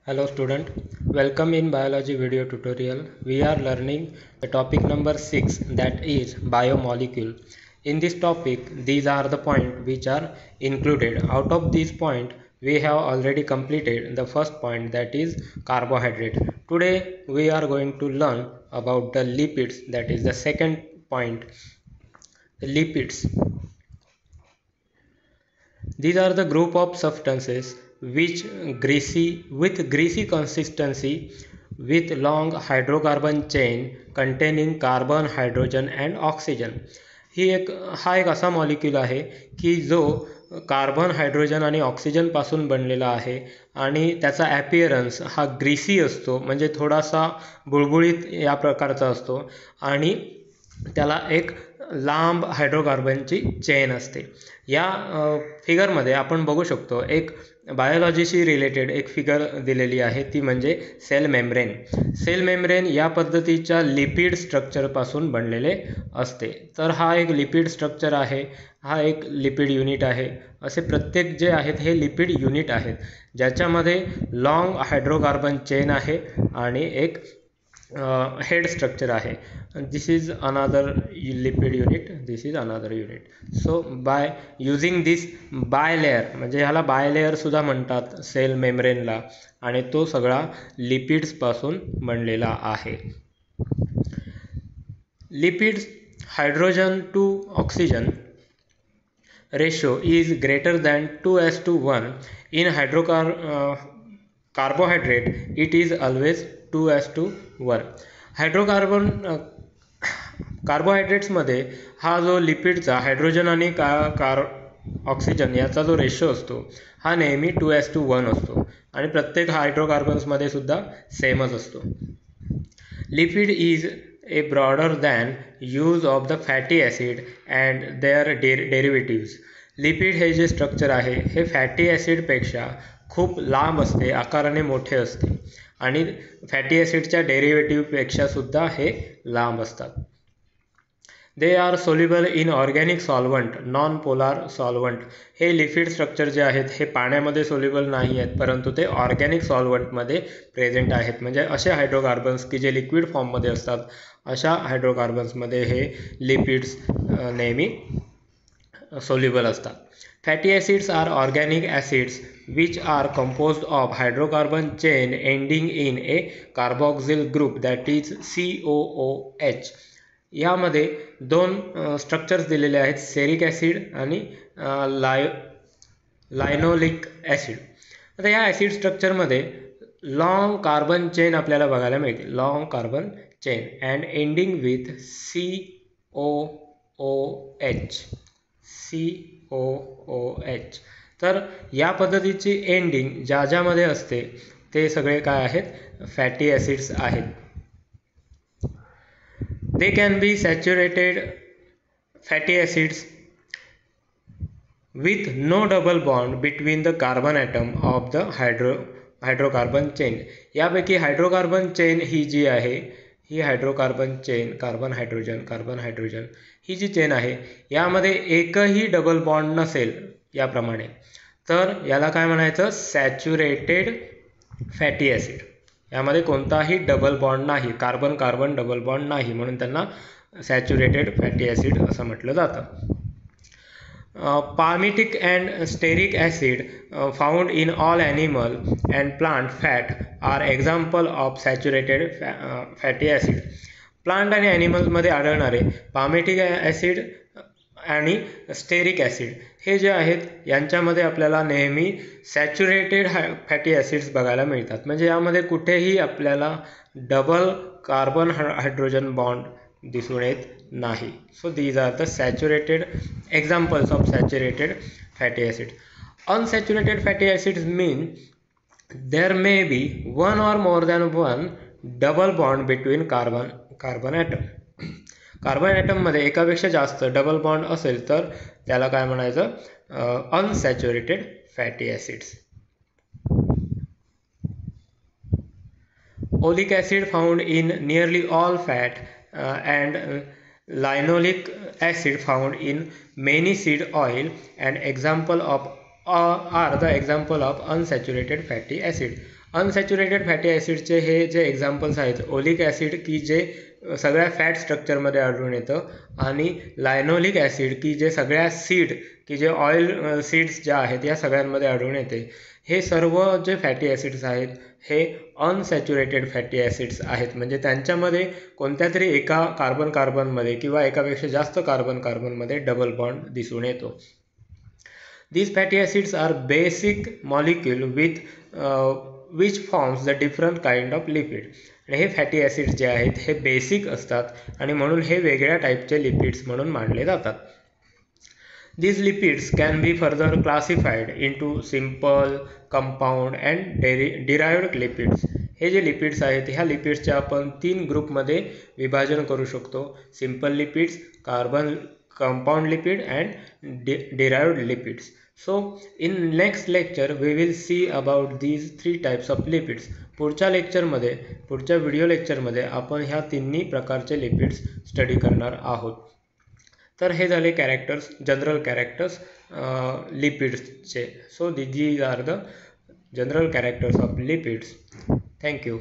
Hello student, welcome in biology video tutorial. We are learning the topic number 6, that is biomolecule. In this topic, these are the points which are included. Out of these points, we have already completed the first point, that is carbohydrate. Today we are going to learn about the lipids, that is the second point, the lipids. These are the group of substances which with greasy consistency with long hydrocarbon chain containing carbon, hydrogen and oxygen. हा एक असा molecule आहे की जो carbon, hydrogen आणि oxygen पासून बनलेला आहे आणि त्याचा ॲपिअरन्स हा ग्रीसी असतो, म्हणजे थोडासा बुळबुळीत या प्रकारचा असतो आणि त्याला एक लांब हायड्रोकार्बनची चेन असते. या फिगरमध्ये आपण बघू शकतो एक बायोलॉजीशी रिलेटेड एक फिगर दिलेली आहे, ती म्हणजे सेल मेम्ब्रेन. सेल मेम्ब्रेन या पद्धतीच्या लिपिड स्ट्रक्चरपासून बनलेले असते. तर हा एक लिपिड स्ट्रक्चर आहे, हा एक लिपिड युनिट आहे. असे प्रत्येक जे आहेत हे लिपिड युनिट आहेत, ज्याच्यामध्ये लॉंग हायड्रोकार्बन चेन आहे आणि एक हेड स्ट्रक्चर आहे. This is another lipid unit, this is another unit. So by using this bilayer, म्हणजे ह्याला बायलेअर सुद्धा म्हणतात सेल मेम्ब्रेनला, आणि तो सगळा लिपिड्सपासून बनलेला आहे. Lipids hydrogen two oxygen ratio is greater than 2:1. In carbohydrate it is always 2:1. कार्बोहायड्रेट्समध्ये हा जो लिपिडचा हायड्रोजन आणि ऑक्सिजन याचा जो रेशो असतो हा नेहमी 2:1 असतो आणि प्रत्येक हायड्रोकार्बन्समध्ये सुद्धा सेमच असतो. Lipid is a broader than use of the fatty acid and their derivatives. Lipid हे जे स्ट्रक्चर आहे हे फॅटी ॲसिडपेक्षा खूप लांब असते, आकाराने मोठे असते आणि फॅटी ॲसिडच्या डेरिव्हेटिव्हपेक्षा सुद्धा हे लांब असतात. They are soluble in organic solvent, non polar solvent. हे लिपिड स्ट्रक्चर जे आहेत हे पाण्यामध्ये सोल्युबल नाही आहेत, परंतु ते ऑर्गॅनिक सॉल्वंटमध्ये प्रेझेंट आहेत. म्हणजे असे हायड्रोकार्बन्स की जे लिक्विड फॉर्ममध्ये असतात, अशा हायड्रोकार्बन्समध्ये हे लिपिड्स नेहमी सोल्युबल असतात. Fatty acids are organic acids which are composed of hydrocarbon chain ending in a carboxyl group, that is COOH. यामध्ये दोन स्ट्रक्चर्स दिलेले आहेत, सेरिक ॲसिड आणि लायनोलिक ॲसिड. आता या ॲसिड स्ट्रक्चरमध्ये लॉंग कार्बन चेन आपल्याला बघायला मिळते, long carbon chain and ending with COOH. तर या पद्धतीची एंडिंग ज्यामध्ये असते ते सगळे काय आहेत, फॅटी ॲसिड्स आहेत. They can be saturated fatty acids with no double bond between the carbon atom of the hydrocarbon chain. यापैकी हायड्रोकार्बन चेन ही जी आहे, ही हायड्रोकार्बन चेन कार्बन हायड्रोजन ही जी चेन आहे यामध्ये एकही डबल बॉन्ड नसेल याप्रमाणे, तर याला काय म्हणायचं, सॅच्युरेटेड फॅटी ॲसिड. यामध्ये कोणताही डबल बॉन्ड नाही, कार्बन कार्बन डबल बॉन्ड नाही, म्हणून त्यांना सॅच्युरेटेड फॅटी ॲसिड असं म्हटलं जातं. Palmitic and stearic acid found in all animal and plant fat are example of saturated fatty acid. Plant आणि ॲनिमल्समध्ये आढळणारे पाल्मिटिक ॲसिड आणि स्टेरिक ॲसिड हे जे आहेत यांच्यामध्ये आपल्याला नेहमी सॅच्युरेटेड फॅटी ॲसिड्स बघायला मिळतात. म्हणजे यामध्ये कुठेही आपल्याला डबल कार्बन हायड्रोजन बॉन्ड दिसून येत नाही. So these are the saturated examples of saturated fatty acid. Unsaturated fatty acids mean there may be one or more than one double bond between carbon atom. Carbon ॲटममध्ये एकापेक्षा जास्त double bond असेल तर त्याला काय म्हणायचं, unsaturated fatty acids. Oleic acid found in nearly all fat and linoleic acid found in many seed oil and example of are the example of unsaturated fatty acid. Unsaturated fatty ॲसिडचे हे जे examples आहेत, oleic acid की जे सगळ्या fat स्ट्रक्चरमध्ये आढळून येतं, आणि लायनोलिक ॲसिड की जे सगळ्या सीड की जे ऑइल सीड्स ज्या आहेत या सगळ्यांमध्ये आढळून येते. हे सर्व जे फॅटी ॲसिड्स आहेत हे अनसॅच्युरेटेड फॅटी ॲसिड्स आहेत, म्हणजे त्यांच्यामध्ये कोणत्या तरी एका कार्बनमध्ये किंवा एकापेक्षा जास्त कार्बनमध्ये डबल बॉन्ड दिसून येतो. These fatty acids are basic molecule with which forms the different kind of lipid. आणि हे फॅटी ॲसिड्स जे आहेत हे बेसिक असतात आणि म्हणून हे वेगळ्या टाईपचे लिपिड्स म्हणून मानले जातात. These lipids can be further classified into simple, compound and derived lipids. हे जे लिपिड्स आहेत ह्या लिपिड्सचे आपण 3 ग्रुपमध्ये विभाजन करू शकतो. Simple lipids, compound lipid and derived lipids. So in next lecture we will see about these 3 types of lipids. पुढच्या व्हिडिओ लेक्चरमध्ये आपण ह्या तिन्ही प्रकारचे लिपिड्स स्टडी करणार आहोत. तर हे झाले कॅरेक्टर्स, जनरल कॅरेक्टर्स लिपिड्सचे. So these are the general characters of lipids. Thank you.